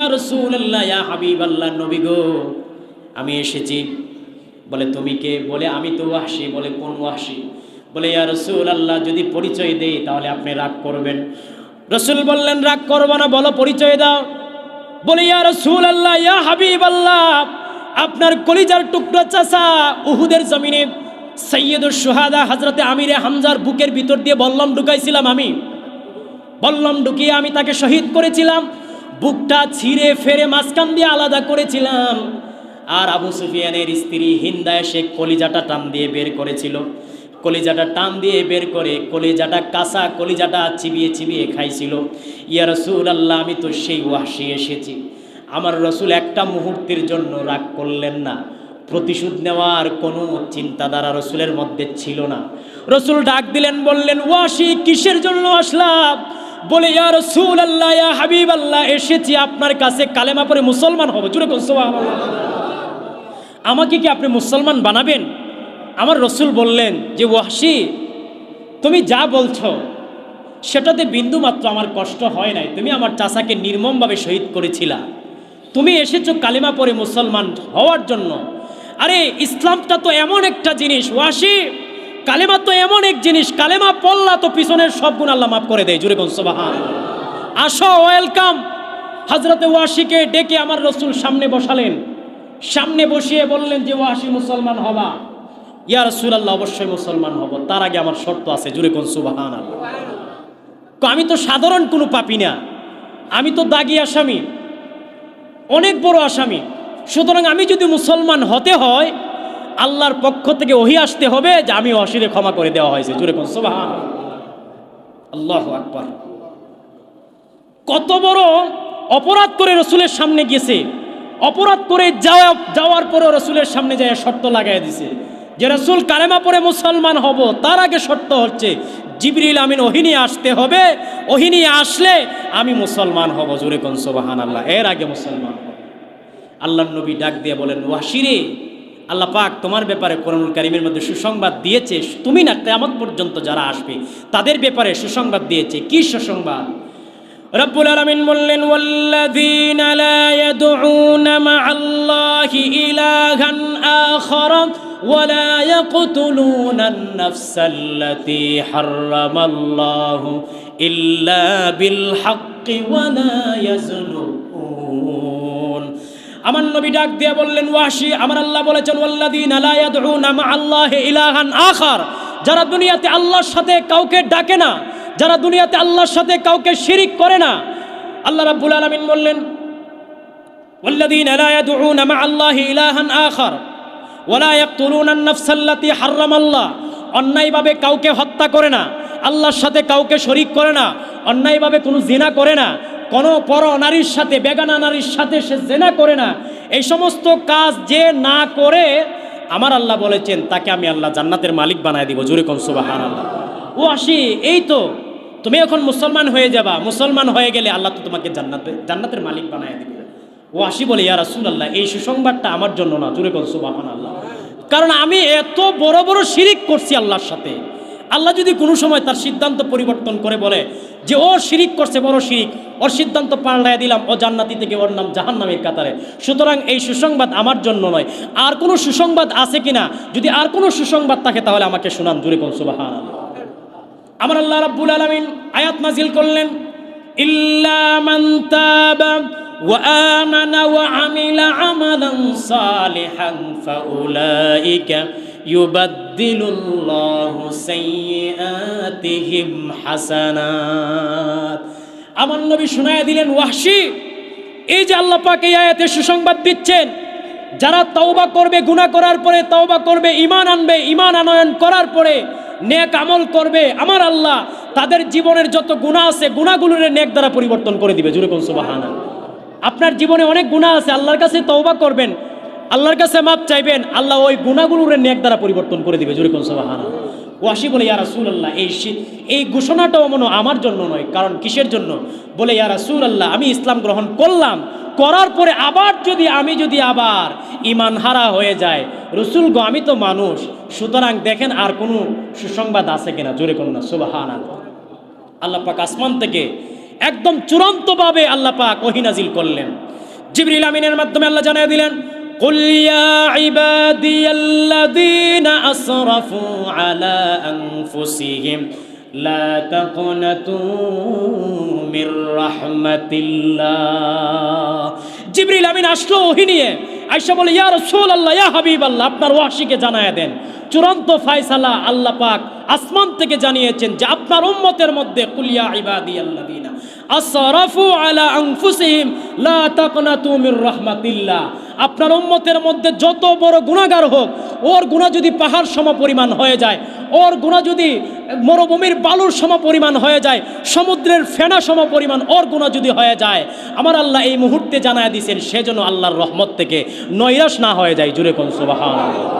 রাসূলুল্লাহ ইয়া হাবিবাল্লাহ, নবী গো আমি এসেছি। বলে তুমি কে? বলে আমি তো ওয়াহশী। বলে কোন ওয়াহশী? বলে ইয়া রাসূলুল্লাহ যদি পরিচয় দেই তাহলে আপনি রাগ করবেন। রাসূল বললেন রাগ করব না, বলো পরিচয় দাও। বলে ইয়া রাসূলুল্লাহ ইয়া হাবিবাল্লাহ, আপনার কলিজার টুকরা চাচা উহুদের জমিনে সাইয়্যিদুশ শুহাদা হযরতে আমিরে হামজার বুকের ভিতর দিয়ে বল্লম ঢুকাইছিলাম আমি। বল্লম ঢুকিয়ে আমি তাকে শহীদ করেছিলাম। বুকটা ছিঁড়ে ফেরে মাঝখান দিয়ে আলাদা করেছিলাম। আর আবু সুফিয়ানের স্ত্রী হিন্দা এসে কলিজাটা টান দিয়ে বের করেছিল। কলিজাটা টান দিয়ে বের করে কলিজাটা কাঁচা কলিজাটা চিবিয়ে চিবিয়ে খাইছিল। ইয়া রাসূলুল্লাহ, আমি তো সেই ওয়াহশী এসেছি। আমার রাসূল একটা মুহূর্তের জন্য রাগ করলেন না। প্রতিশোধ নেওয়ার কোনো চিন্তাধারা রাসূলের মধ্যে ছিল না। রাসূল ডাক দিলেন, বললেন ওয়াহশী কিসের জন্য আসলাম? বলে ইয়া রাসূলুল্লাহ ইয়া হাবিবাল্লাহ, এসেছি আপনার কাছে কালেমা পড়ে মুসলমান হব। জোরে বলুন সুবহানাল্লাহ। আমাকে কি আপনি মুসলমান বানাবেন? আমার রাসূল বললেন যে ওয়াহশী তুমি যা বলছো সেটাতে বিন্দু মাত্র আমার কষ্ট হয় নাই। তুমি আমার চাচাকে নির্মমভাবে শহীদ করেছিলা। তুমি এসেছো কালেমা পড়ে মুসলমান হওয়ার জন্য। আরে ইসলামটা তো এমন একটা জিনিস ওয়াহশী, কালেমা তো এমন এক জিনিস, কালেমা পড়লা তো পিছনের সব গুণ আল্লাহ মাফ করে দেয়। জোরে বলুন সুবহানাল্লাহ। আসো, ওয়েলকাম। হযরতে ওয়াহশীকে ডেকে আমার রাসূল সামনে বসালেন। সামনে বসিয়ে বললেন যে ওয়াহশী মুসলমান হবা। ইয়া রাসূলুল্লাহ অবশ্যই মুসলমান হব, তার আগে আমার শর্ত আছে। জোরে বলুন সুবহানাল্লাহ। আমি তো সাধারণ কোনো পাপী না, আমি তো দাগী আসামি, অনেক বড় আসামি। সুতরাং আমি যদি মুসলমান হতে হয় আল্লাহর পক্ষ থেকে ওহী আসতে হবে যে আমি ওয়াহশীকে ক্ষমা করে দেওয়া হয়েছে। জোরে বলুন সুবহানাল্লাহ। আল্লাহু আকবার। কত বড় অপরাধ করে রাসূলের সামনে গেছে। অপরাধ করে যাওয়ার পরে রাসূলের সামনে যায় শর্ত লাগাই দিছে যে রাসূল কালেমা পড়ে মুসলমান হব, তার আগে শর্ত হচ্ছে জিবরিল আমিন ওহী নিয়ে আসতে হবে। ওহী নিয়ে আসলে আমি মুসলমান হব। জোরে বলুন সুবহানাল্লাহ। এর আগে মুসলমান হব। আল্লাহর নবী ডাক দিয়ে বলেন ওয়াহশী রে, আল্লাহ পাক তোমার ব্যাপারে কোরআনুল কারীমের মধ্যে সুসংবাদ দিয়েছে। তুমি না, কিয়ামত পর্যন্ত যারা আসবে তাদের ব্যাপারে সুসংবাদ দিয়েছে। কি সুসংবাদ? রব্বুল আলামিন বললেন ওয়াল্লাযীনা লা ইয়াদউনা মা'আল্লাহি ইলাহান আখার ওয়া লা ইয়াকতুলুনান নাফসাল্লাতী হারামাল্লাহু ইল্লা বিল হাক্কি ওয়া লা ইয়াজনুন। আমার নবী ডাক দিয়ে বললেন ওয়াহশী, আমার আল্লাহ বলেছেন ওয়াল্লাযীনা লা ইয়াদউনা মা'আল্লাহি ইলাহান আখার, যারা দুনিয়াতে আল্লাহর সাথে কাউকে ডাকে না, যারা দুনিয়াতে আল্লাহর সাথে কাউকে শিরিক করে না। আল্লাহ রাব্বুল আলামিন বললেন ওয়াল্লাযীনা লা ইয়াদউনা মা'আল্লাহি ইলাহান আখার ওয়া লা ইয়াকতুলুনান নাফসাল্লাতী হারামাল্লাহ, অন্যায়ভাবে কাউকে হত্যা করে না, আল্লাহর সাথে কাউকে শরীক করে না, অন্যায়ভাবে কোনো জিনা করে না, কোনো পর নারীর সাথে, বেগানা নারীর সাথে সে জিনা করে না। এই সমস্ত কাজ যে না করে আমার আল্লাহ বলেছেন তাকে আমি আল্লাহ জান্নাতের মালিক বানায় দিব। জোরে কোন সুবহানাল্লাহ। ওয়াহশী এই তো তুমি এখন মুসলমান হয়ে যাবা, মুসলমান হয়ে গেলে আল্লাহ তো তোমাকে জান্নাতের মালিক বানায় দিবে। ওয়াহশী বলে ইয়া রাসূলুল্লাহ এই সুসংবাদটা আমার জন্য না। জোরে কোন সুবহানাল্লাহ। কারণ আমি এত বড় বড় শিরিক করছি আল্লাহর সাথে। আল্লাহ যদি কোনো সময় তার সিদ্ধান্ত পরিবর্তন করে বলে যে ও শিরিক করছে, বড় শিরিক, ওর সিদ্ধান্ত পাল্টায় দিলাম, ও জান্নাতি থেকে ওর নাম জাহান্নামের কাতারে। সুতরাং এই সুসংবাদ আমার জন্য নয়। আর কোনো সুসংবাদ আছে কিনা? যদি আর কোনো সুসংবাদ থাকে তাহলে আমাকে শোনান। জোরে কোন সুবহানাল্লাহ। আমার আল্লাহ রাব্বুল আলামিন আয়াত নাজিল করলেন ইল্লা মান তাবা ওয়া আমানা ওয়া আমিলা আমালান সালিহান ফাউলাইকা ইউবাদদিলুল্লাহু সাইয়্যাতিহিম হাসানাত। আমার নবী শুনায়া দিলেন ওয়াহশী এই যে আল্লাহ পাক এই আয়াতে সুসংবাদ দিচ্ছেন, যারা তওবা করবে, গুনাহ করার পরে তওবা করবে, ঈমান আনবে, ঈমান আনয়ন করার পরে নেক আমল করবে, আমার আল্লাহ তাদের জীবনের যত গুনাহ আছে গুনাহগুলোর নেক দ্বারা পরিবর্তন করে দিবে। জোরে কোন সুবহানাল্লাহ। আপনার জীবনে অনেক গুনাহ আছে, আল্লাহর কাছে তওবা করবেন, আল্লাহর কাছে মাপ চাইবেন, আল্লাহ ওই গুনাহগুলোর নেক দ্বারা পরিবর্তন করে দিবে। জোরে কোন সুবহানাল্লাহ। ওয়াহশী বলে ইয়া রাসূলুল্লাহ এই ঘোষণাটাও মনে আমার জন্য নয়। কারণ কিসের জন্য? বলে ইয়া রাসূলুল্লাহ আমি ইসলাম গ্রহণ করলাম, করার পরে আবার আমি যদি আবার ঈমান হারা হয়ে যায়, রাসূল গো আমি তো মানুষ, সুতরাং দেখেন আর কোনো সুসংবাদ আছে কিনা। জোরে কোন না সুবহানাল্লাহ। আল্লাহ পাক আসমান থেকে একদম চূড়ান্তভাবে আল্লাহ পাক ওহী নাজিল করলেন। জিবরিল আমিনের মাধ্যমে আল্লাহ জানিয়ে দিলেন, কুল ইয়া ইবাদিয়াল্লাযীনা আসরাফু আলা আনফুসিহিম লা তাকনাতু মির রাহমাতিল্লাহ। জিবরিল আমিন আসলো ওহী নিয়ে, আয়েশা বলে, ইয়া রাসূলুল্লাহ, ইয়া হাবিবাল্লাহ, আপনার ওয়াহশিকে জানায়া দেন, চূড়ান্ত ফয়সালা আল্লাহ পাক আসমান থেকে জানিয়েছেন যে আপনার উম্মতের মধ্যে কুল ইয়া ইবাদিয়াল্লাযীনা আসরাফু আলা আনফুসিহিম লা তাকনাতু মির রাহমাতিল্লাহ। আপনার উম্মতের মধ্যে যত বড় গুনাহগার হোক, ওর গুনাহ যদি পাহাড় সমপরিমাণ হয়ে যায়, ওর গুনাহ যদি মরুভূমির বালুর সমপরিমাণ হয়ে যায়, সমুদ্রের ফেনা সমপরিমাণ ওর গুনাহ যদি হয়ে যায়, আমার আল্লাহ এই মুহূর্তে জানায় দিয়েছেন সেজন্য আল্লাহর রহমত থেকে নৈরাশ না হয়ে যায়। জুড়ে কোন সুবহানাল্লাহ।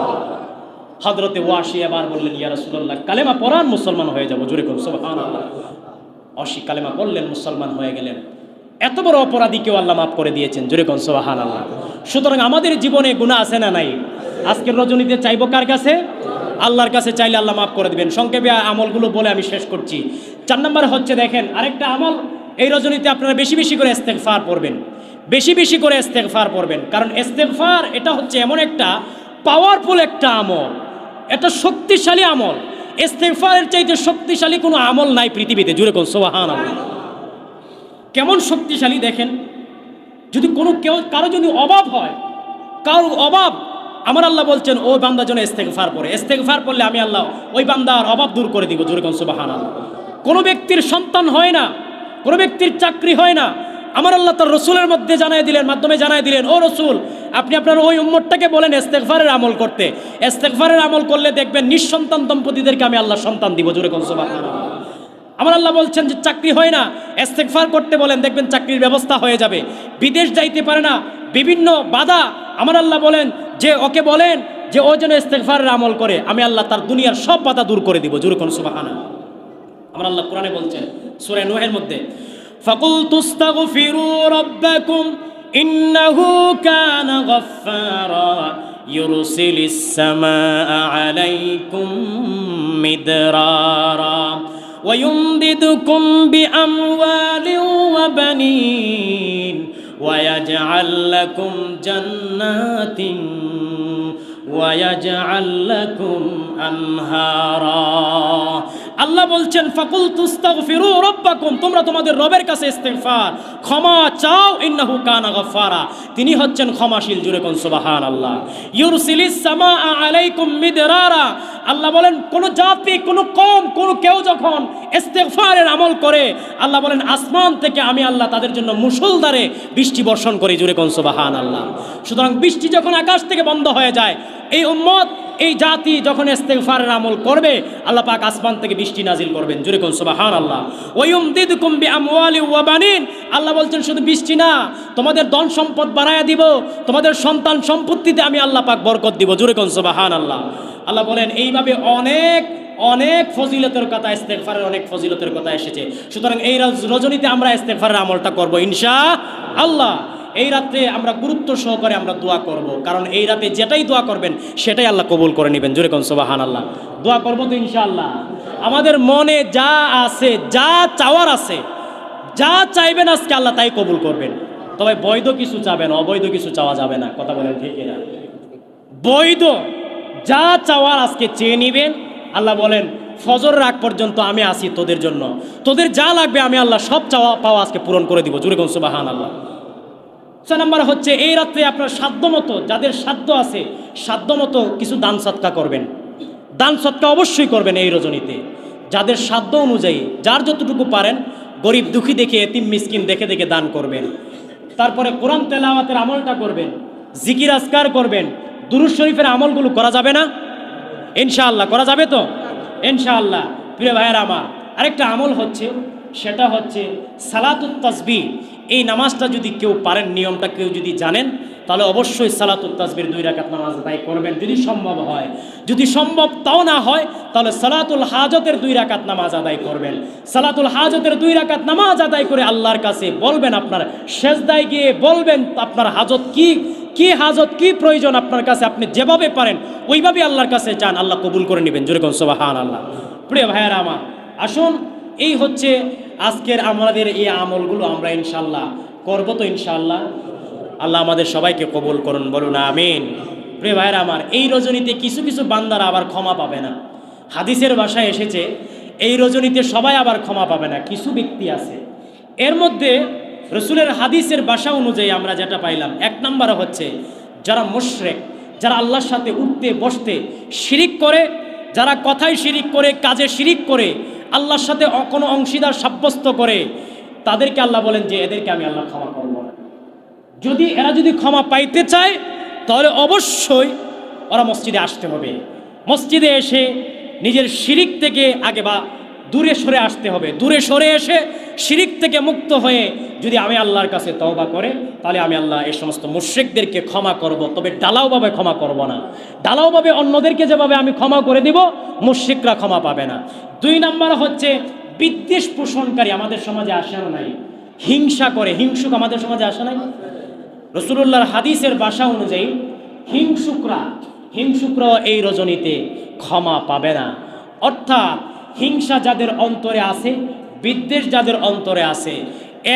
হযরতে ওয়াসি এবার বললেন, ইয়া রাসূলুল্লাহ, কালেমা পড়ান, মুসলমান হয়ে যাব। জুড়ে কোন সুবহানাল্লাহ। ওয়াসি কালেমা পড়লেন, মুসলমান হয়ে গেলেন। এত বড় অপরাধীকেও আল্লাহ মাফ করে দিয়েছেন। জুড়ে কোন সুবহানাল্লাহ। সুতরাং আমাদের জীবনে গুনাহ আছে না নাই? আজকের রজনীতে চাইবো কার কাছে? আল্লাহর কাছে চাইলে আল্লাহ মাফ করে দিবেন। সংক্ষেপে আমলগুলো বলে আমি শেষ করছি। 4 নম্বর হচ্ছে, দেখেন আরেকটা আমল, এই রজনীতে আপনারা বেশি বেশি করে ইস্তেগফার পড়বেন, বেশি বেশি করে ইস্তেগফার পড়বেন। কারণ ইস্তেগফার এটা হচ্ছে এমন একটা পাওয়ারফুল একটা আমল, এটা শক্তিশালী আমল। ইস্তেগফারের চাইতে শক্তিশালী কোনো আমল নাই পৃথিবীতে। জুড়ে কোন সুবহানাল্লাহ। কেমন শক্তিশালী দেখেন, যদি কারো যদি অভাব হয়, কারো অভাব, আমার আল্লাহ বলছেন ও বান্দা যেন ইস্তেগফার পড়ে, ইস্তেগফার পড়লে আমি আল্লাহ ওই বান্দার অভাব দূর করে দিব। জোরে কোন সুবহানাল্লাহ। কোনো ব্যক্তির সন্তান হয় না, কোনো ব্যক্তির চাকরি হয় না, আমার আল্লাহ তার রসুলের মাধ্যমে জানায় দিলেন, ও রসুল, আপনি আপনার ওই উম্মতটাকে বলেন ইস্তেগফারের আমল করতে। ইস্তেগফারের আমল করলে দেখবেন নিঃসন্তান দম্পতিদেরকে আমি আল্লাহ সন্তান দিব। জোরে কোন সুবহানাল্লাহ। আমার আল্লাহ বলছেন যে চাকরি হয় না, ইস্তেগফার করতে বলেন, দেখবেন চাকরির ব্যবস্থা হয়ে যাবে। বিদেশ যাইতে পারে না, বিভিন্ন বাধা, আমার আল্লাহ বলেন যে ওকে বলেন যে ও যেন ইস্তেগফারের আমল করে, আমি আল্লাহ তার দুনিয়ার সব বাধা দূর করে দিব। জোরে কোন সুবহানাল্লাহ। আমার আল্লাহ কোরআনে বলছেন সূরা নূহের মধ্যে, ফাকুলতু আস্তাগফিরু রাব্বাকুম ইন্নাহু কানা গাফফারা ইউরসিলিস সামাআ আলাইকুম মিদরারা ويمددكم بأموال وبنين ويجعل لكم جنات ويجعل لكم أنهارا। আল্লাহ বলছেন ফাকুলতু আস্তাগফিরু রাব্বাকুম, তোমরা তোমাদের রবের কাছে ইস্তেগফার, ক্ষমা চাও, ইন্নাহু কানা গাফফারা, তিনি হচ্ছেন ক্ষমাশীল। জুরে কোন সুবহানাল্লাহ। ইউরসিলিস সামাআ আলাইকুম মিদরারা, আল্লাহ বলেন কোন জাতি, কোন কওম, কোন কেউ যখন ইস্তেগফারের আমল করে, আল্লাহ বলেন আসমান থেকে আমি আল্লাহ তাদের জন্য মুষলধারে বৃষ্টি বর্ষণ করি। জুরে কোন সুবহানাল্লাহ। সুতরাং বৃষ্টি যখন আকাশ থেকে বন্ধ হয়ে যায়, এই উম্মত, এই জাতি যখন ইস্তেগফারের আমল করবে, আল্লাহ পাক আসমান থেকে বৃষ্টি নাজিল করবেন। জুরে কোন সুবহানাল্লাহ। ওয়ায়ুমদিদুকুম বিআমওয়ালি ওয়া বানিন, আল্লাহ বলছেন শুধু বৃষ্টি না, তোমাদের ধন সম্পদ বাড়ায়া দিব, তোমাদের সন্তান সম্পত্তিতে আমি আল্লাহ পাক বরকত দিব। জুরে কোন সুবহানাল্লাহ। আল্লাহ বলেন এইভাবে অনেক অনেক ফজিলতের কথা, ইস্তেগফারের অনেক ফজিলতের কথা এসেছে। সুতরাং এই রজনীতে আমরা ইস্তেগফারের আমলটা করব ইনশাআল্লাহ। এই রাতে আমরা গুরুত্ব সহকারে আমরা দোয়া করব, কারণ এই রাতে যেটাই দোয়া করবেন সেটাই আল্লাহ কবুল করে নেবেন। জোরে কোন সুবহানাল্লাহ। দোয়া করব তো ইনশাআল্লাহ। আমাদের মনে যা আছে, যা চাওয়ার আছে, যা চাইবেন আজকে আল্লাহ তাই কবুল করবেন। তবে বৈধ কিছু চাবেন, অবৈধ কিছু চাওয়া যাবে না। কথা বলেন ঠিক না? বৈধ যা চাওয়ার আজকে চেয়ে নিবেন। আল্লাহ বলেন ফজর রাত পর্যন্ত আমি আসি তোদের জন্য, তোদের যা লাগবে আমি আল্লাহ সব চাওয়া পাওয়া আজকে পূরণ করে দিব। জোরে কোন সুবহানাল্লাহ। 6 নম্বর হচ্ছে এই রাত্রে আপনার সাধ্যমতো, যাদের সাধ্য আছে সাধ্যমতো কিছু দান সৎকা করবেন। দান সৎকা অবশ্যই করবেন এই রজনীতে, যাদের সাধ্য অনুযায়ী, যার যতটুকু পারেন, গরিব দুঃখী দেখে, এতিম মিসকিন দেখে দেখে দান করবেন। তারপরে কোরআন তেলাওয়াতের আমলটা করবেন, জিকির আজকার করবেন। দুরূদ শরীফের আমলগুলো করা যাবে না? ইনশাআল্লাহ করা যাবে তো ইনশাআল্লাহ। প্রিয় ভাইয়েরা আমার, আরেকটা আমল হচ্ছে, সেটা হচ্ছে সালাতুত তাসবিহ। এই নামাজটা যদি কেউ পারেন, নিয়মটা কেউ যদি জানেন, তাহলে অবশ্যই সালাতুত তাসবিহ 2 রাকাত নামাজ আদায় করবেন যদি সম্ভব হয়। যদি সম্ভব তাও না হয় তাহলে সালাতুল হাজতের 2 রাকাত নামাজ আদায় করবেন। সালাতুল হাজতের 2 রাকাত নামাজ আদায় করে আল্লাহর কাছে বলবেন, আপনার সেজদায় গিয়ে বলবেন আপনার হাজত কি হাজত, কি প্রয়োজন আপনার কাছে, আপনি যেভাবে পারেন ওইভাবে আল্লাহর কাছে চান, আল্লাহ কবুল করে নেবেন। জোরে কোন সুবহানাল্লাহ। প্রিয় ভাইয়েরা আমার, আসুন এই হচ্ছে আজকের আমাদের এই আমলগুলো আমরা ইনশাল্লাহ করব তো ইনশাল্লাহ। আল্লাহ আমাদের সবাইকে কবুল করুন, বলুন আমিন। প্রিয় ভাইরা আমার, এই রজনীতে কিছু কিছু বান্দারা আবার ক্ষমা পাবে না। হাদিসের ভাষায় এসেছে এই রজনীতে সবাই আবার ক্ষমা পাবে না, কিছু ব্যক্তি আছে। এর মধ্যে রসুলের হাদিসের ভাষা অনুযায়ী আমরা যেটা পাইলাম, এক নম্বরে হচ্ছে যারা মুশরিক, যারা আল্লাহর সাথে উঠতে বসতে শিরিক করে, যারা কথায় শিরিক করে, কাজে শিরিক করে, আল্লাহর সাথে কোনো অংশীদার সাব্যস্ত করে, তাদেরকে আল্লাহ বলেন যে এদেরকে আমি আল্লাহ ক্ষমা করব না। যদি এরা যদি ক্ষমা পাইতে চায় তাহলে অবশ্যই ওরা মসজিদে আসতে হবে। মসজিদে এসে নিজের শিরিক থেকে আগে বা দূরে সরে আসতে হবে। দূরে সরে এসে শিরিক থেকে মুক্ত হয়ে যদি আমি আল্লাহর কাছে তওবা করে, তাহলে আমি আল্লাহ এই সমস্ত মুশরিকদেরকে ক্ষমা করব। তবে ডালাওভাবে ক্ষমা করব না। ডালাওভাবে অন্যদেরকে যেভাবে আমি ক্ষমা করে দিব, মুশরিকরা ক্ষমা পাবে না। 2 নম্বর হচ্ছে বিদ্বেষ পোষণকারী আমাদের সমাজে আসে না নাই, হিংসা করে, হিংসুক আমাদের সমাজে আসে নাই। রাসূলুল্লাহর হাদিসের ভাষা অনুযায়ী হিংসুকরা এই রজনীতে ক্ষমা পাবে না। অর্থাৎ হিংসা যাদের অন্তরে আছে, বিদ্বেষ যাদের অন্তরে আছে,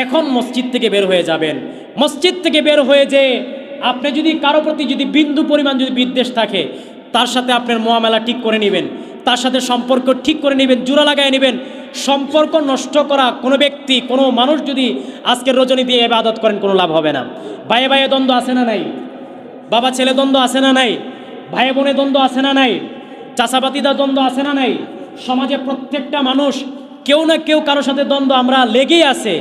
এখন মসজিদ থেকে বের হয়ে যাবেন। মসজিদ থেকে বের হয়ে যে আপনি যদি কারো প্রতি যদি বিন্দু পরিমাণ যদি বিদ্বেষ থাকে, তার সাথে আপনার মুআমালা ঠিক করে নেবেন, তার সাথে সম্পর্ক ঠিক করে নেবেন, জোড়া লাগায় নেবেন। সম্পর্ক নষ্ট করা কোনো ব্যক্তি, কোনো মানুষ যদি আজকের রজনী দিয়ে ইবাদত করেন, কোনো লাভ হবে না। ভাইয়ে ভাইয়ে দ্বন্দ্ব আছে না নাই? বাবা ছেলে দ্বন্দ্ব আছে না নাই? ভাই বোনে দ্বন্দ্ব আছে না নাই? চাচাবাতিদা দ্বন্দ্ব আছে না নাই? সমাজে প্রত্যেকটা মানুষ কেউ না কেউ কারোর সাথে দ্বন্দ্ব আমরা লেগেই আছে।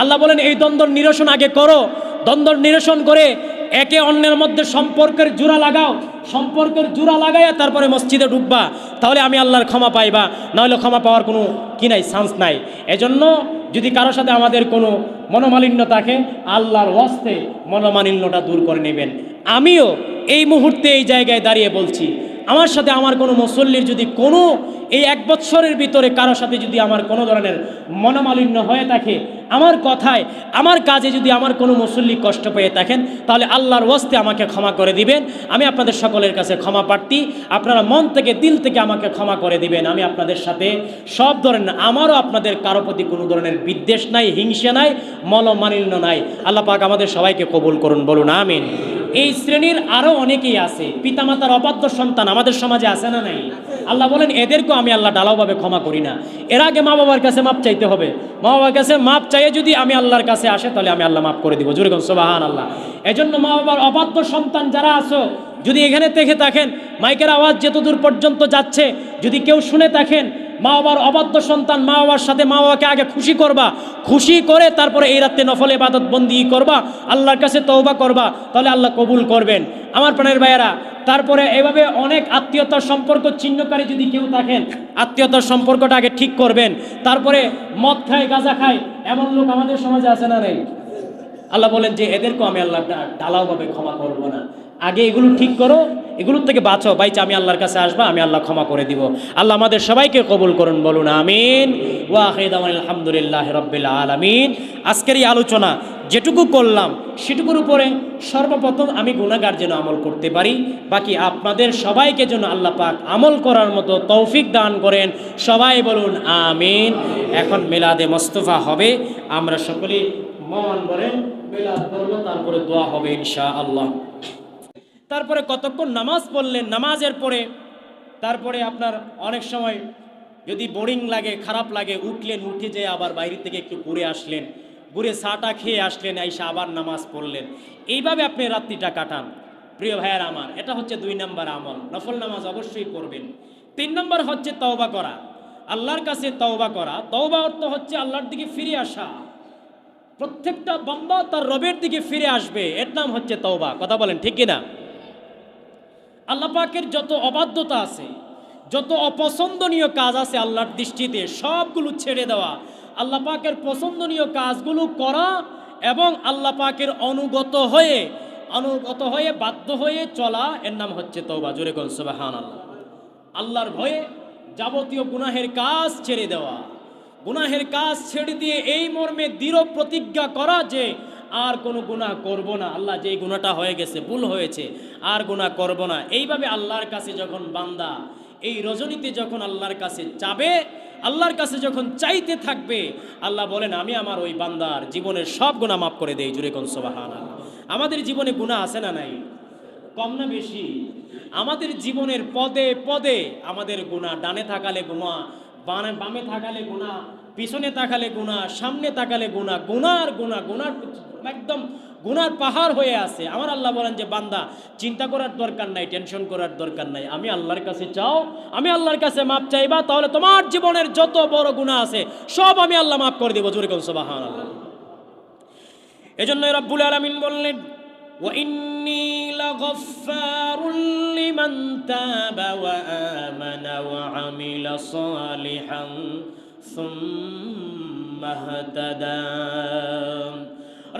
আল্লাহ বলেন এই দ্বন্দ্ব নিরসন আগে করো। দ্বন্দ্ব নিরসন করে একে অন্যের মধ্যে সম্পর্কের জোড়া লাগাও। সম্পর্কের জোড়া লাগাইয়া তারপরে মসজিদে ঢুকবা, তাহলে আমি আল্লাহর ক্ষমা পাইবা। নাহলে ক্ষমা পাওয়ার কোনো কি নাই, চান্স নাই। এজন্য যদি কারোর সাথে আমাদের কোনো মনোমালিন্য থাকে, আল্লাহর ওয়াস্তে মনোমালিন্যটা দূর করে নেবেন। আমিও এই মুহূর্তে এই জায়গায় দাঁড়িয়ে বলছি, আমার সাথে আমার কোনো মুসল্লির যদি কোনো এই 1 বছরের ভিতরে কারোর সাথে যদি আমার কোনো ধরনের মনোমালিন্য হয়ে থাকে, আমার কথায় আমার কাজে যদি আমার কোনো মুসল্লি কষ্ট পেয়ে থাকেন, তাহলে আল্লাহর ওয়াস্তে আমাকে ক্ষমা করে দিবেন। আমি আপনাদের সকলের কাছে ক্ষমা প্রার্থী। আপনারা মন থেকে দিল থেকে আমাকে ক্ষমা করে দিবেন। আমি আপনাদের সাথে সব ধরনের, আমারও আপনাদের কারো প্রতি কোনো ধরনের বিদ্বেষ নাই, হিংসা নাই, মনোমালিন্য নাই। আল্লাহ পাক আমাদের সবাইকে কবুল করুন, বলুন আমিন। এই শ্রেণীর আরো অনেকেই আছে, পিতামাতার অবাধ্য সন্তান আমাদের সমাজে আছে না নাই? আল্লাহ বলেন এদেরকেও আমি আল্লাহ ডালাওভাবে ক্ষমা করি না। এর আগে মা বাবার কাছে মাপ চাইতে হবে। মা বাবার কাছে মাপ চাইয়ে যদি আমি আল্লাহর কাছে আসে, তাহলে আমি আল্লাহ মাফ করে দিব। জোরে বলুন সুবহানাল্লাহ। এজন্য মা বাবার অবাধ্য সন্তান যারা আছো, যদি এখানে থেকে থাকেন, মাইকের আওয়াজ যতদূর পর্যন্ত যাচ্ছে যদি কেউ শুনে থাকেন, মা বাবার অবাধ্য সন্তান, মা বাবার সাথে মা বাবাকে আগে খুশি করবা, খুশি করে তারপরে এই রাতে নফল ইবাদত বন্দি করবা, আল্লাহর কাছে তওবা করবা, তাহলে আল্লাহ কবুল করবেন। আমার প্রাণের ভাইয়েরা, তারপরে এভাবে অনেক আত্মীয়তার সম্পর্ক ছিন্নকারী যদি কেউ থাকেন, আত্মীয়তার সম্পর্কটা আগে ঠিক করবেন। তারপরে মদ খায়, গাঁজা খায়, এমন লোক আমাদের সমাজে আছে না নেই? আল্লাহ বলেন যে এদেরকেও আমি আল্লাহ ঢালাওভাবে ক্ষমা করব না। আগে এগুলো ঠিক করো, এগুলোর থেকে বাঁচো, বাইচা আমি আল্লাহর কাছে আসবা, আমি আল্লাহ ক্ষমা করে দিব। আল্লাহ আমাদের সবাইকে কবুল করুন, বলুন আমিন। ওয়া আখিরু দাওয়ানা আলহামদুলিল্লাহি রাব্বিল আলামিন। আজকের এই আলোচনা যেটুকু করলাম সেটুকুর উপরে সর্বপ্রথম আমি গুনাহগার যেন আমল করতে পারি, বাকি আপনাদের সবাইকে যেন আল্লাহ পাক আমল করার মতো তৌফিক দান করেন। সবাই বলুন আমিন। এখন মিলাদে মোস্তফা হবে, আমরা সকলে মন ভরে মিলাদ করব, তারপরে দোয়া হবে ইনশাআল্লাহ। তারপরে কতক্ষণ নামাজ পড়লেন, নামাজের পরে তারপরে আপনার অনেক সময় যদি বোরিং লাগে, খারাপ লাগে, উঠলেন, উঠে যেয়ে আবার বাইরে থেকে একটু ঘুরে আসলেন, ঘুরে চাটা খেয়ে আসলেন, আইসা আবার নামাজ পড়লেন। এইভাবে আপনি রাত্রিটা কাটান। প্রিয় ভাইয়ার আমার, এটা হচ্ছে 2 নম্বর আমল। নফল নামাজ অবশ্যই পড়বেন। 3 নম্বর হচ্ছে তওবা করা, আল্লাহর কাছে তওবা করা। তওবা অর্থ হচ্ছে আল্লাহর দিকে ফিরে আসা। প্রত্যেকটা বান্দা তার রবের দিকে ফিরে আসবে, এর নাম হচ্ছে তওবা। কথা বলেন ঠিক কিনা? আল্লাহ পাকের যত অবাধ্যতা আছে, যত অপছন্দনীয় কাজ আছে আল্লাহর দৃষ্টিতে, সবগুলো ছেড়ে দেওয়া, আল্লাহ পাকের পছন্দনীয় কাজগুলো করা এবং আল্লাহ পাকের অনুগত হয়ে বাধ্য হয়ে চলা, এর নাম হচ্ছে তওবা। জোরে বলুন সুবহানাল্লাহ। আল্লাহর ভয়ে যাবতীয় গুনাহের কাজ ছেড়ে দেওয়া, গুনাহের কাজ ছেড়ে দিয়ে এই মর্মে দৃঢ় প্রতিজ্ঞা করা যে আর কোনো গুনাহ করব না। আল্লাহ যেই গুনাহটা হয়ে গেছে, ভুল হয়েছে, আর গুনাহ করব না। এইভাবে আল্লাহর কাছে যখন বান্দা এই রজনীতে যখন আল্লাহর কাছে চাবে, আল্লাহর কাছে যখন চাইতে থাকবে, আল্লাহ বলেন আমি আমার ওই বান্দার জীবনের সব গুনাহ মাফ করে দেই। জুড়ে কোন সুবহানাল্লাহ। আমাদের জীবনে গুনাহ আছে না নাই? কম না বেশি? আমাদের জীবনের পদে পদে আমাদের গুনাহ, ডানে থাকালে গুনাহ, বামে থাকালে গুনাহ, পিছনে তাকালে গুনাহ, সামনে তাকালে গুনাহ, গুনার গুনাহ, গুনার একদম গুনার পাহাড় হয়ে আছে। আমার আল্লাহ বলেন যে বান্দা চিন্তা করার দরকার নাই, টেনশন করার দরকার নাই, আমি আল্লাহর কাছে চাও, আমি আল্লাহর কাছে মাপ চাইবা, তাহলে তোমার জীবনের যত বড় গুনাহ আছে সব আমি আল্লাহ মাফ করে দেব। জোরে কোন সুবহানাল্লাহ। এজন্যই রব্বুল আলামিন বললেন ওয়া ইন্নী লাগাফফারুল লিমান তাবা ওয়া আমানা ওয়া আমিলা সালিহান সুম্মা ইহতাদা।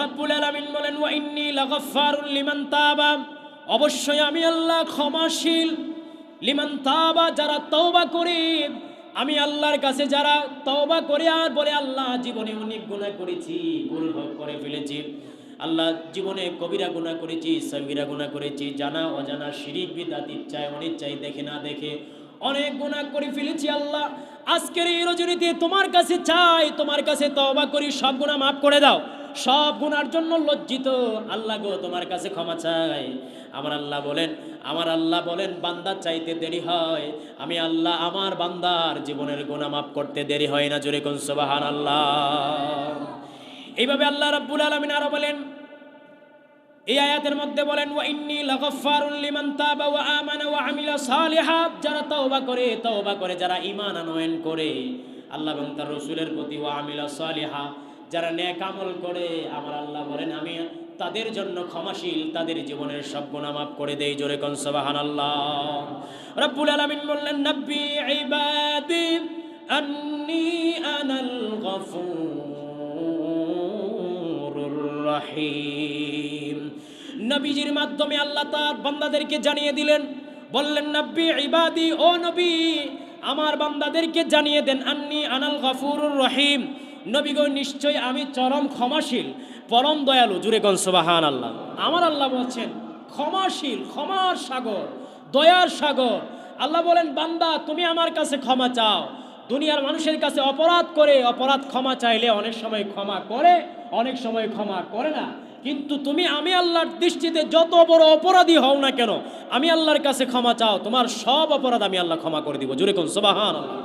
রব্বুল আলামিন বলেন ওয়া ইন্নী লাগাফফারুল লিমান তাবা, অবশ্যই আমি আল্লাহ ক্ষমাশীল, লিমান তাবা যারা তওবা করে, আমি আল্লাহর কাছে যারা তওবা করে আর বলে আল্লাহ জীবনে অনেক গুনাহ করেছি, ভুল করে ফেলেছি আল্লাহ, জীবনে কবিরা গুনাহ করেছি, সগীরা গুনাহ করেছি, জানা অজানা, শিরিক বিদআত, ইচ্ছায় অনিচ্ছায়, দেখে না দেখে অনেক গুনাহ করে ফেলেছি। আল্লাহ আজকের এই রজনীতে তোমার কাছে চাই, তোমার কাছে তওবা করি, সব গুনাহ মাফ করে দাও। সব গুনার জন্য লজ্জিত আল্লাহ গো, তোমার কাছে ক্ষমা চাই। আমার আল্লাহ বলেন বান্দা চাইতে দেরি হয়, আমি আল্লাহ আমার বান্দার জীবনের গুনাহ মাফ করতে দেরি হয় না। জোরে কোন সুবহানাল্লাহ। এইভাবে আল্লাহ রাব্বুল আলামিন আরো বলেন, এই আয়াতের মধ্যে বলেন ওয়া ইন্নী লাগাফফারুল লিমান তাবা ওয়া আমানা ওয়া আমিলা সালিহা, যারা তওবা করে, যারা ঈমান আনয়ন করে আল্লাহ এবং তার রাসূলের প্রতি, ওয়া আমিলা সালিহা, যারা নেক আমল করে, আমার আল্লাহ বলেন আমি তাদের জন্য ক্ষমাশীল, তাদের জীবনের সব গুনাহ মাফ করে দেই। জোরে কোন সুবহানাল্লাহ। রব্বুল আলামিন বললেন নব্বি ইবাদি আন্নী আনাল গফুরুর রহিম। নবীজির মাধ্যমে আল্লাহ তার বান্দাদেরকে জানিয়ে দিলেন, বললেন নব্বি ইবাদি, ও নবী আমার বান্দাদেরকে জানিয়ে দেন, আন্নী আনাল গফুরুর রহিম, নবী গো নিশ্চয় আমি চরম ক্ষমাশীল, পরম দয়ালু। জুরে কোন সুবহানাল্লাহ। আমার আল্লাহ বলছেন ক্ষমাশীল, ক্ষমার সাগর, দয়ার সাগর। আল্লাহ বলেন বান্দা তুমি আমার কাছে ক্ষমা চাও। দুনিয়ার মানুষের কাছে অপরাধ করে, অপরাধ ক্ষমা চাইলে অনেক সময় ক্ষমা করে, অনেক সময় ক্ষমা করে না। কিন্তু তুমি আমি আল্লাহর দৃষ্টিতে যত বড় অপরাধী হও না কেন, আমি আল্লাহর কাছে ক্ষমা চাও, তোমার সব অপরাধ আমি আল্লাহ ক্ষমা করে দিব। জুরে কোন সুবহানাল্লাহ।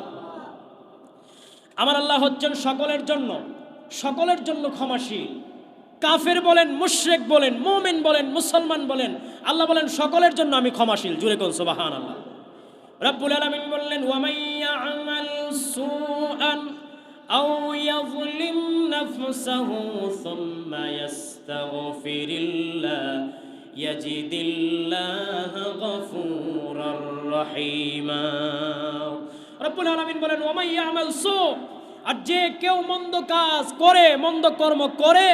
আমার আল্লাহ হচ্ছেন সকলের জন্য ক্ষমাশীল। কাফের বলেন, মুশরিক বলেন, মুমিন বলেন, মুসলমান বলেন, আল্লাহ বলেন সকলের জন্য আমি ক্ষমাশীল। জুরে কোন সুবহানাল্লাহ। রব্বুল আলামিন বললেন ওয়া মান ইয়া'মাল সুআন আও ইয়াযলিম নাফসাহু সুম্মা ইয়াস্তাগফিরিল্লাহ ইয়াজিদিল্লাহ গফুরার রহিমা। রব্বুল আলামিন বলেন ওয়া মান ইয়া'মাল সু, আর যে কেউ মন্দ কাজ করে, মন্দ কর্ম করে,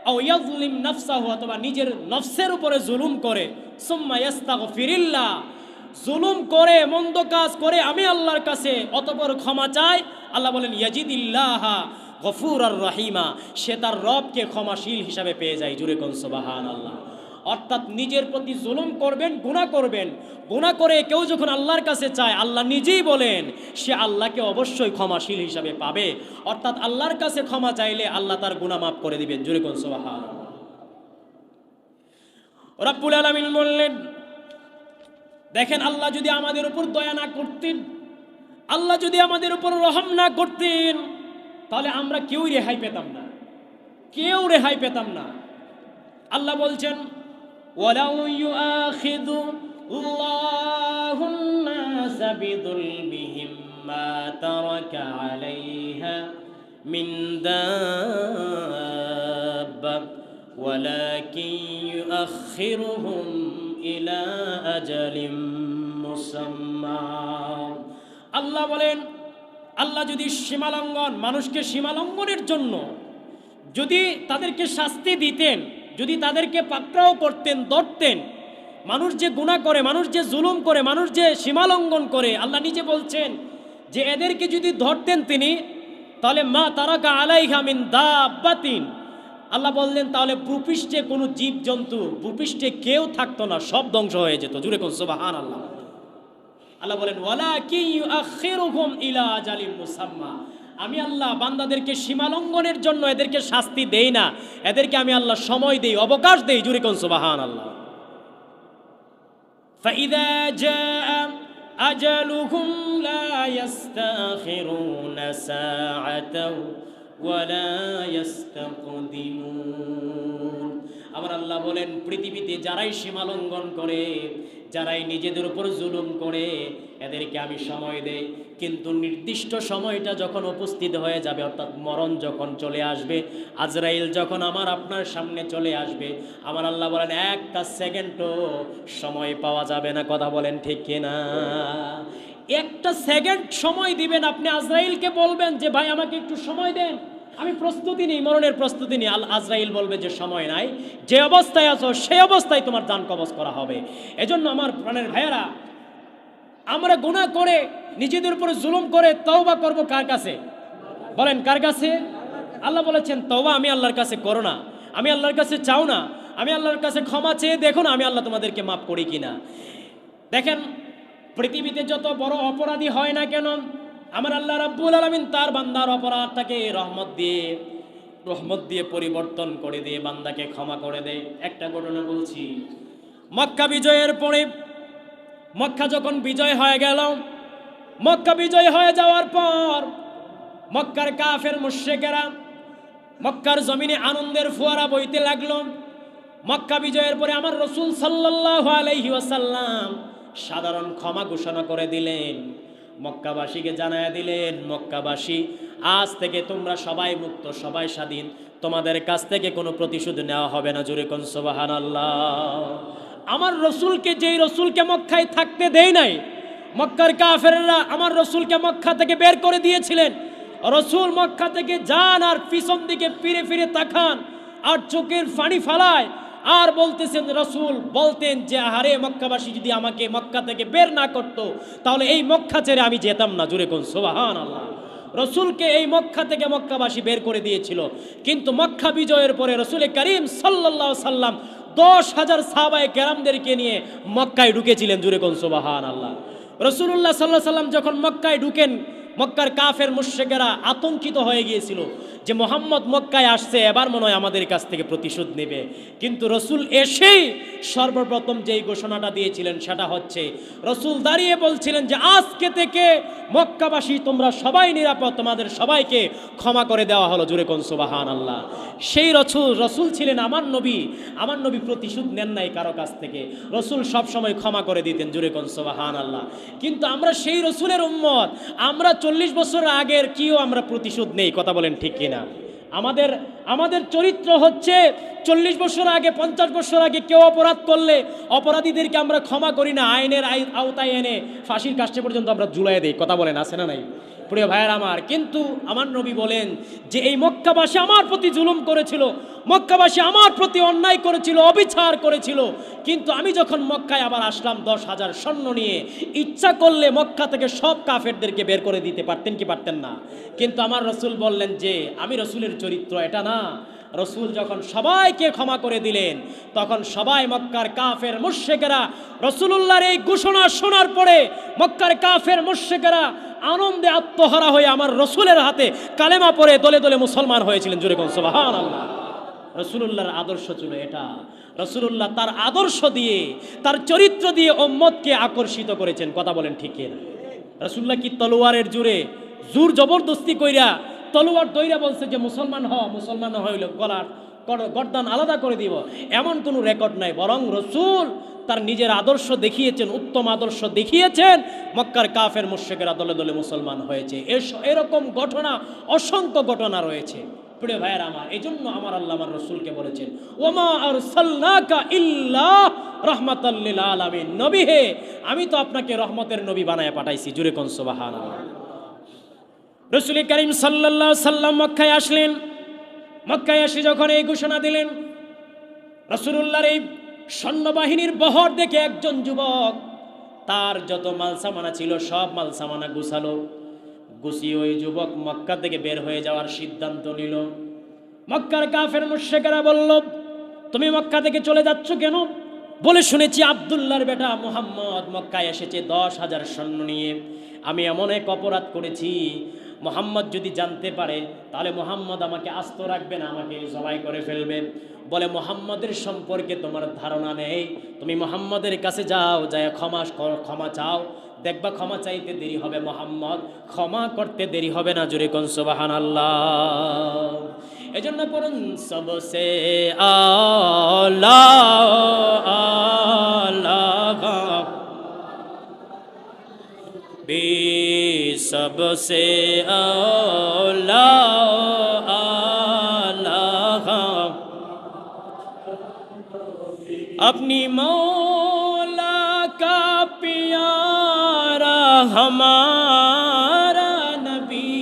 আও ইয়াযলিম নাফসাহু, অথবা নিজের নফসের উপরে জুলুম করে, সুম্মা ইয়াস্তাগফিরিল্লাহ, জুলুম করে, মন্দ কাজ করে, আমি আল্লাহর কাছে অতঃপর ক্ষমা চাই, আল্লাহ বলেন ইয়াজিদিল্লাহ গফুরার রহিমা, সে তার রবকে ক্ষমাশীল হিসাবে পেয়ে যায়। জুরে কোন সুবহানাল্লাহ। অর্থাৎ নিজের প্রতি জুলুম করবেন, গুনাহ করবেন, গুনাহ করে কেউ যখন আল্লাহর কাছে চায়, আল্লাহ নিজেই বলেন সে আল্লাহকে অবশ্যই ক্ষমাশীল হিসাবে পাবে। অর্থাৎ আল্লাহর কাছে ক্ষমা চাইলে আল্লাহ তার গুনাহ মাফ করে দিবেন। জোরে কোন সুবহানাল্লাহ। রব্বুল আলামিন বললেন দেখেন আল্লাহ যদি আমাদের উপর দয়া না করতেন, আল্লাহ যদি আমাদের উপর রহম না করতেন, তাহলে আমরা কেউ রেহাই পেতাম না। আল্লাহ বলছেন ওয়ালাউ ইউআখিযু আল্লাহুন নাসা বিযুলমিহিম মা তারাকা আলাইহা মিন দাব্বা ওয়ালাকিন ইউআখিরুহুম ইলা আজালিম মুসাম্মা। আল্লাহ বলেন আল্লাহ যদি সীমালঙ্ঘন, মানুষকে সীমালঙ্ঘনের জন্য যদি তাদেরকে শাস্তি দিতেন, যদি তাদেরকে পাকড়াও করতেন, ধরতেন, মানুষ যে গুনাহ করে, মানুষ যে জুলুম করে, মানুষ যে সীমালঙ্ঘন করে, আল্লাহ নিজে বলছেন যে এদেরকে যদি ধরতেন তিনি, তাহলে মা তারাকা আলাইহা মিন দাব্বাতিন, আল্লাহ বললেন তাহলে ভূপৃষ্ঠে কোনো জীবজন্তু, ভূপৃষ্ঠে কেউ থাকতো না, সব ধ্বংস হয়ে যেত। জুড়ে কোন সুবহানাল্লাহ। আল্লাহ বলেন ওয়ালাকিন ইউআখিরুহুম ইলা আজালিম মুসাম্মা, আমি আল্লাহ বান্দাদেরকে সীমালঙ্ঘনের জন্য এদেরকে শাস্তি দেই না, এদেরকে আমি আল্লাহ সময় দেই, অবকাশ দেই। জুরে কোন সুবহানাল্লাহ। ফাইদা জাআ আজালুহুম লা ইস্তাখিরুনা সাআতাও ওয়ালা ইস্তাকদিমুন। আমার আল্লাহ বলেন পৃথিবীতে যারাই সীমালঙ্ঘন করে, যারাই নিজেদের উপর জুলুম করে, এদেরকে আমি সময় দেই, কিন্তু নির্দিষ্ট সময়টা যখন উপস্থিত হয়ে যাবে, অর্থাৎ মরণ যখন চলে আসবে, আজরাইল যখন আমার আপনার সামনে চলে আসবে, আমার আল্লাহ বলেন একটা সেকেন্ডও সময় পাওয়া যাবে না। কথা বলেন ঠিক কিনা? একটা সেকেন্ড সময় দিবেন আপনি, আজরাইলকে বলবেন যে ভাই আমাকে একটু সময় দেন, আমি প্রস্তুতি নিই, মরণের প্রস্তুতি নিই। আজরাইল বলবে যে সময় নাই, যে অবস্থায় আছো সেই অবস্থায় তোমার জান কবজ করা হবে। এজন্য আমার প্রাণের ভাইয়েরা, আমরা গুনাহ করে নিজেদের উপরে জুলুম করে তওবা করব কার কাছে? বলেন কার কাছে? আল্লাহ বলেছেন তওবা আমি আল্লাহর কাছে করো না, আমি আল্লাহর কাছে চাও না, আমি আল্লাহর কাছে ক্ষমা চেয়ে দেখো না আমি আল্লাহ তোমাদেরকে মাফ করি কিনা। দেখেন পৃথিবীতে যত বড় অপরাধী হয় না কেন, আমার আল্লাহ রাব্বুল আলামিন তার বান্দার অপরাধটাকে রহমত দিয়ে পরিবর্তন করে দিয়ে বান্দাকে ক্ষমা করে দেয়। একটা ঘটনা বলছি। মক্কা বিজয়ের পরে, মক্কা যখন বিজয় হয়ে গেল, মক্কা বিজয় হয়ে যাওয়ার পর মক্কার কাফের মুশরিকেরা মক্কার জমিনে আনন্দের ফোয়ারা বইতে লাগলো। মক্কা বিজয়ের পরে আমার রাসূল সাল্লাল্লাহু আলাইহি ওয়াসাল্লাম সাধারণ ক্ষমা ঘোষণা করে দিলেন, মক্কাবাসীকে জানায়া দিলেন, মক্কাবাসী আজ থেকে তোমরা সবাই মুক্ত, সবাই স্বাধীন, তোমাদের কাছ থেকে কোনো প্রতিশোধ নেওয়া হবে না। জোরে কোন সুবহানাল্লাহ। আমার রসুলকে, যেই রসুলকে মক্কায় থাকতে দেয় নাই, মক্কার কাফেররা আমার রসুলকে মক্কা থেকে বের করে দিয়েছিলেন। রসুল মক্কা থেকে যান আর পিছন দিকে ফিরে ফিরে তাকান আর চোখের পানি ফালায় আর বলতেছেন, রসুল বলতেন যে আহারে মক্কাবাসী যদি আমাকে মক্কা থেকে বের না করতো তাহলে এই মক্কা ছেড়ে আমি যেতাম না। জোরে কোন সুবহানাল্লাহ। রসুলকে এই মক্কা থেকে মক্কাবাসী বের করে দিয়েছিল, কিন্তু মক্কা বিজয়ের পরে রসুল করিম সাল্লাল্লাহু আলাইহি সাল্লাম 10,000 সাহাবায়ে কেরামদেরকে নিয়ে মক্কায় ঢুকেছিলেন। জোরে কোন সুবহানাল্লাহ। রাসূলুল্লাহ সাল্লাল্লাহু আলাইহি সাল্লাম যখন মক্কায় ঢুকেন, মক্কার কাফের মুশরিকেরা আতঙ্কিত হয়ে গিয়েছিল যে মোহাম্মদ মক্কায় আসছে, এবার মনে হয় আমাদের কাছ থেকে প্রতিশোধ নেবে। কিন্তু রসুল এসেই সর্বপ্রথম যেই ঘোষণাটা দিয়েছিলেন সেটা হচ্ছে, রসুল দাঁড়িয়ে বলছিলেন যে আজকে থেকে মক্কাবাসী তোমরা সবাই নিরাপদ, তোমাদের সবাইকে ক্ষমা করে দেওয়া হলো। জোরে কোন সুবহানাল্লাহ। সেই রসুল ছিলেন আমার নবী, আমার নবী প্রতিশোধ নেন নাই কারো কাছ থেকে, রসুল সব সময় ক্ষমা করে দিতেন। জোরে কোন সুবহানাল্লাহ। কিন্তু আমরা সেই রসুলের উম্মত, আমরা 40 বছর আগের কিও আমরা প্রতিশোধ নেই। কথা বলেন ঠিক কিনা? আমাদের চরিত্র হচ্ছে 40 বছর আগে, 50 বছর আগে কেউ অপরাধ করলে অপরাধীদেরকে আমরা ক্ষমা করি না, আইনের আওতায় এনে ফাঁসির কাস্টে পর্যন্ত আমরা ঝুলাই দেই। কথা বলেন আছে না নাই? প্রিয় ভাইয়ের আমার, কিন্তু আমার নবী বলেন যে এই মক্কাবাসী আমার প্রতি জুলুম করেছিল, মক্কাবাসী আমার প্রতি অন্যায় করেছিল, অবিচার করেছিল, কিন্তু আমি যখন মক্কায় আবার আসলাম 10,000 সৈন্য নিয়ে, ইচ্ছা করলে মক্কা থেকে সব কাফেরদেরকে বের করে দিতে পারতেন কি পারতেন না? কিন্তু আমার রসুল বললেন যে আমি রসুলের চরিত্র এটা না। রসুল যখন সবাইকে ক্ষমা করে দিলেন, তখন সবাই মক্কার কাফের মুশরিকেরা রসুলুল্লাহর এই ঘোষণা শোনার পরে মক্কার কাফের মুশরিকেরা আনন্দে আত্মহারা হয়ে আমার রসুলের হাতে কালেমা পড়ে দলে দলে মুসলমান হয়েছিলেন। জোরে কোন সুবহানাল্লাহ। রসুলুল্লাহর আদর্শ ছিল এটা। রসুলুল্লাহ তার আদর্শ দিয়ে, তার চরিত্র দিয়ে উম্মতকে আকর্ষিত করেছেন। কথা বলেন ঠিক কিনা? রসুল্লাহ কি তলোয়ারের জোর জবরদস্তি কইরা তলোয়ার দইরা বলছে যে মুসলমান হইল গর্দান আলাদা করে দিব, এমন কোনো রেকর্ড নাই। বরং রসুল তার নিজের আদর্শ দেখিয়েছেন, উত্তম আদর্শ দেখিয়েছেন, মক্কার কাফের মুশরিকেরা দলে দলে মুসলমান হয়েছে। এরকম ঘটনা অসংখ্য ঘটনা রয়েছে। প্রিয় ভাইয়ের আমার, এই জন্য আমার আল্লাহ আমার রসুলকে বলেছেন ওমা আরসালনাকা ইল্লা রাহমাতাল লিল আলামিন। নবী হে, আমি তো আপনাকে রহমতের নবী বানায় পাঠাইছি। জোরে কোন সুবহানাল্লাহ। রাসূল করিম সাল্লাল্লাহু আলাইহি সাল্লাম মক্কায় আসলেন। মক্কায় এসে যখন এই ঘোষণা দিলেন, রাসূলুল্লাহর এই সৈন্যবাহিনীর বহর দেখে একজন যুবক তার যত মালসামানা ছিল সব মালসামানা গুছিয়ে ওই যুবক মক্কা থেকে বের হয়ে যাওয়ার সিদ্ধান্ত নিল। মক্কার কাফের মুশরিকেরা বলল, তুমি মক্কা থেকে চলে যাচ্ছ কেন? বলে শুনেছি আব্দুল্লাহর বেটা মুহাম্মদ মক্কায় এসেছে 10,000 সৈন্য নিয়ে। আমি এমন এক অপরাধ করেছি, মুহাম্মদ যদি জানতে পারে তাহলে মুহাম্মদ আমাকে আস্ত রাখবে না, আমাকে জবাই করে ফেলবে। বলে মুহাম্মদের সম্পর্কে তোমার ধারণা নেই, তুমি মুহাম্মদের কাছে যাও, যায় ক্ষমা চাও, দেখবা ক্ষমা চাইতে দেরি হবে, মুহাম্মদ ক্ষমা করতে দেরি হবে না। জোরে কোন সুবহানাল্লাহ। এজন্য পড়ুন সবসে আলা আলা বি सबसे औला आला अपनी मौला का प्यारा हमारा नबी,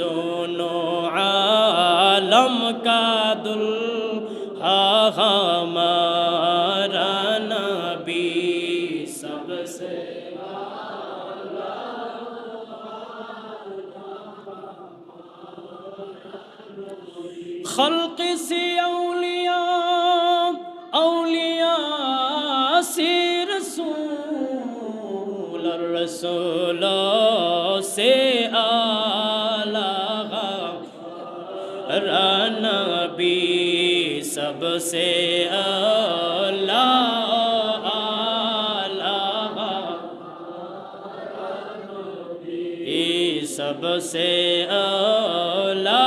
दोनों आलम का दुल्हा हमारा नबी, सबसे खल्क़ से औलिया औलिया से रसूल, रसूल से आला नबी, सबसे आला आला सबसे आला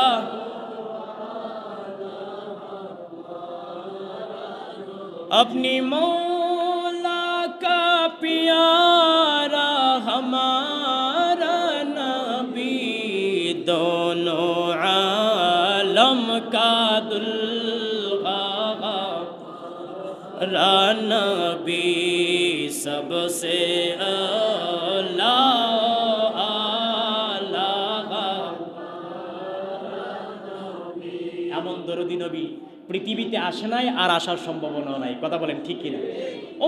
अपनी मौला का प्यारा हमारा नबी, दोनों आलम का दुल्हा नबी, सबसे आला आला। এমন দরদি নবী পৃথিবীতে আসে নাই, আর আসার সম্ভাবনা নাই। কথা বলেন ঠিক কিনা?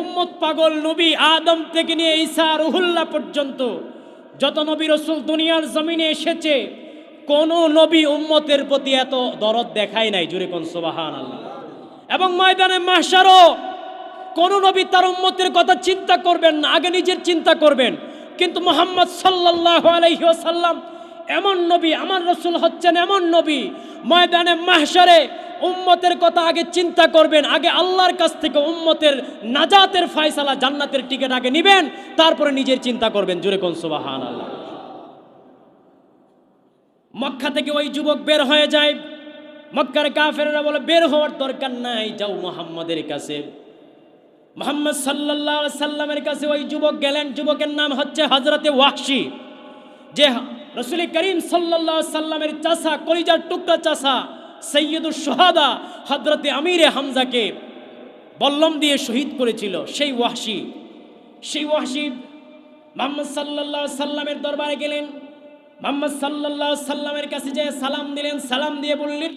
উম্মত পাগল নবী আদম থেকে নিয়ে ঈসা রুহুল্লাহ পর্যন্ত যত নবী রাসূল দুনিয়ার জমিনে এসেছে, কোন নবী উম্মতের প্রতি এত দরদ দেখায় নাই। জোরে কোন সুবহানাল্লাহ। এবং ময়দানে মাহশারও কোন নবী তার উম্মতের কথা চিন্তা করবেন না, আগে নিজের চিন্তা করবেন। কিন্তু মুহাম্মদ সাল্লাল্লাহু আলাইহি ওয়াসাল্লাম এমন নবী, আমার রাসূল হচ্ছেন এমন নবী, ময়দানে মাহশারে উম্মতের কথা আগে চিন্তা করবেন, আগে আল্লাহর কাছ থেকে উম্মতের নাজাতের ফয়সালা, জান্নাতের টিকিট আগে নেবেন, তারপরে নিজের চিন্তা করবেন। জোরে কোন সুবহানাল্লাহ। মক্কা থেকে ওই যুবক বের হয়ে যায়। মক্কার কাফেররা বলে বের হওয়ার দরকার নাই, যাও মুহাম্মদের কাছে। মুহাম্মদ সাল্লাল্লাহু আলাইহি সাল্লামের কাছে ওই যুবক গেলেন। যুবকের নাম হচ্ছে হযরতে ওয়াহশী, যে রাসূল করিম সাল্লাল্লাহু আলাইহি সাল্লামের চাচা, কলিজার টুকরা চাচা, সৈয়দুশ শুহাদা হযরতে আমিরে হামজাকে বল্লম দিয়ে শহীদ করেছিল। সেই ওয়াহশী মুহাম্মদ সাল্লাল্লাহু আলাইহি সাল্লামের দরবারে গেলেন। মুহাম্মদ সাল্লাল্লাহু আলাইহি সাল্লামের কাছে যে সালাম দিলেন, সালাম দিয়ে বললেন,